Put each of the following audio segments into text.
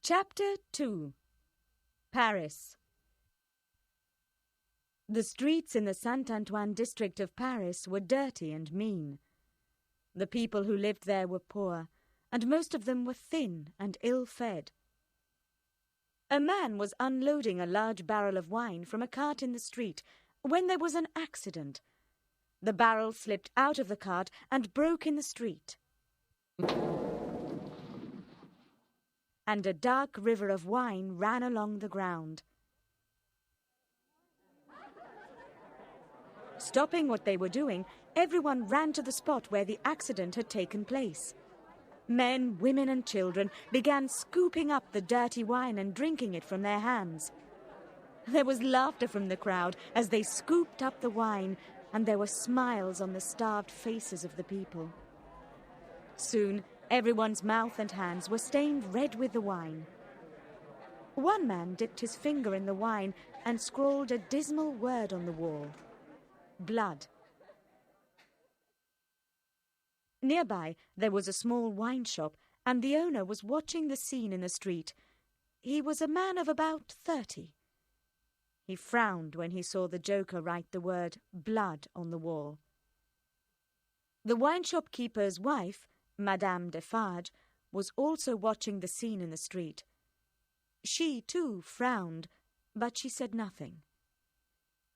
Chapter 2. Paris. The streets in the Saint-Antoine district of Paris were dirty and mean. The people who lived there were poor, and most of them were thin and ill-fed. A man was unloading a large barrel of wine from a cart in the street when there was an accident. The barrel slipped out of the cart and broke in the street. And a dark river of wine ran along the ground. Stopping what they were doing, everyone ran to the spot where the accident had taken place. Men, women and children began scooping up the dirty wine and drinking it from their hands. There was laughter from the crowd as they scooped up the wine, and there were smiles on the starved faces of the people. Soon, everyone's mouth and hands were stained red with the wine. One man dipped his finger in the wine and scrawled a dismal word on the wall: blood. Nearby, there was a small wine shop, and the owner was watching the scene in the street. He was a man of about 30. He frowned when he saw the joker write the word blood on the wall. The wine shop keeper's wife, Madame Defarge, was also watching the scene in the street. She, too, frowned, but she said nothing.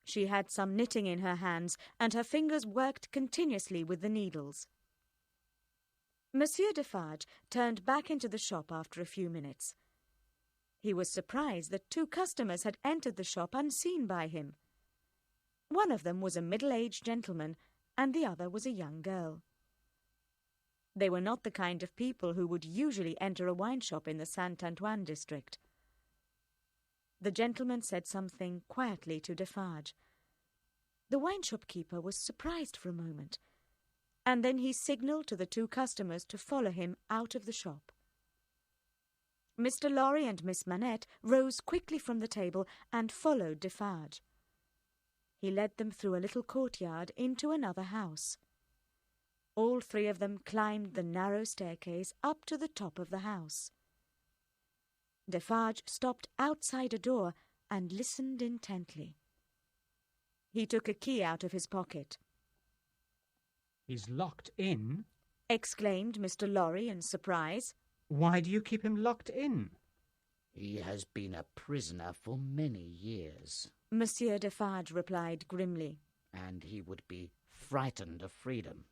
She had some knitting in her hands, and her fingers worked continuously with the needles. Monsieur Defarge turned back into the shop after a few minutes. He was surprised that 2 customers had entered the shop unseen by him. One of them was a middle-aged gentleman, and the other was a young girl. They were not the kind of people who would usually enter a wine shop in the Saint-Antoine district. The gentleman said something quietly to Defarge. The wine shop keeper was surprised for a moment, and then he signalled to the 2 customers to follow him out of the shop. Mr. Lorry and Miss Manette rose quickly from the table and followed Defarge. He led them through a little courtyard into another house. All 3 of them climbed the narrow staircase up to the top of the house. Defarge stopped outside a door and listened intently. He took a key out of his pocket. "He's locked in?" exclaimed Mr. Lorry in surprise. "Why do you keep him locked in?" "He has been a prisoner for many years," Monsieur Defarge replied grimly. "and he would be frightened of freedom.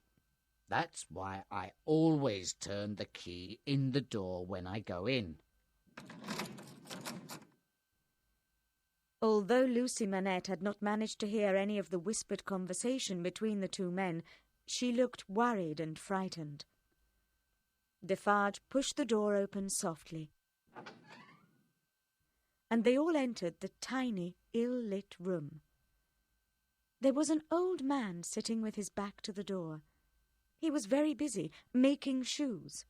That's why I always turn the key in the door when I go in." Although Lucy Manette had not managed to hear any of the whispered conversation between the 2 men, she looked worried and frightened. Defarge pushed the door open softly, and they all entered the tiny, ill-lit room. There was an old man sitting with his back to the door. He was very busy, making shoes.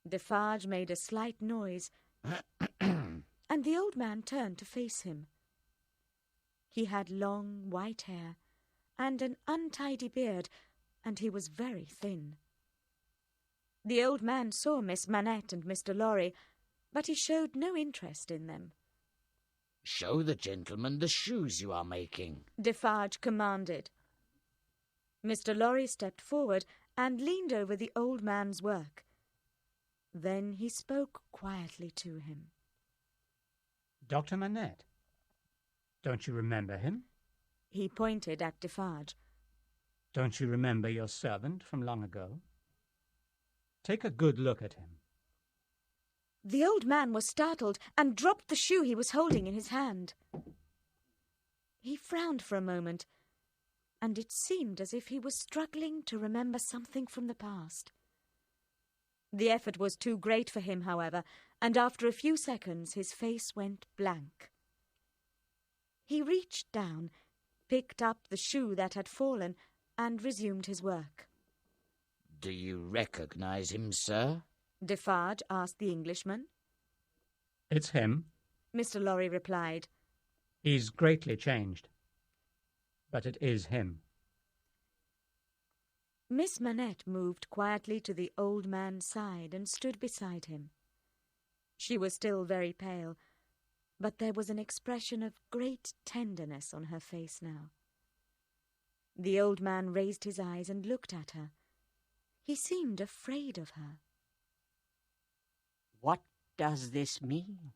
Defarge made a slight noise, and the old man turned to face him. He had long, white hair and an untidy beard, and he was very thin. The old man saw Miss Manette and Mr. Lorry, but he showed no interest in them. "Show the gentleman the shoes you are making," Defarge commanded. Mr. Lorry stepped forward and leaned over the old man's work. Then he spoke quietly to him. "Dr. Manette, don't you remember him? He pointed at Defarge. Don't you remember your servant from long ago? Take a good look at him." The old man was startled and dropped the shoe he was holding in his hand. He frowned for a moment, and it seemed as if he was struggling to remember something from the past. The effort was too great for him, however, and after a few seconds his face went blank. He reached down, picked up the shoe that had fallen, and resumed his work. "Do you recognize him, sir?" Defarge asked the Englishman. "It's him," Mr. Lorry replied. "He's greatly changed, but it is him." Miss Manette moved quietly to the old man's side and stood beside him. She was still very pale, but there was an expression of great tenderness on her face now. The old man raised his eyes and looked at her. He seemed afraid of her. "What does this mean?"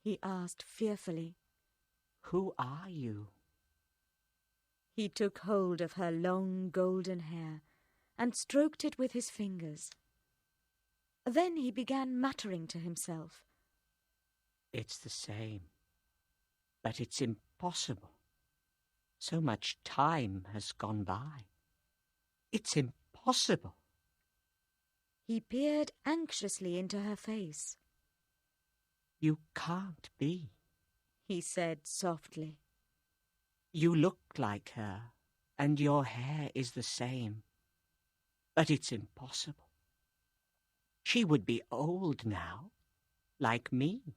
he asked fearfully. "Who are you?" He took hold of her long golden hair and stroked it with his fingers. Then he began muttering to himself. "It's the same, but it's impossible. So much time has gone by. It's impossible." He peered anxiously into her face. "You can't be," he said softly. "You look like her, and your hair is the same, but it's impossible. She would be old now, like me."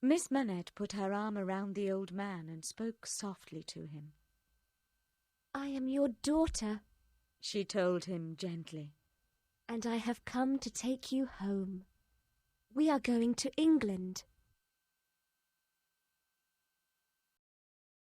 Miss Manette put her arm around the old man and spoke softly to him. "I am your daughter," she told him gently. "and I have come to take you home. We are going to England."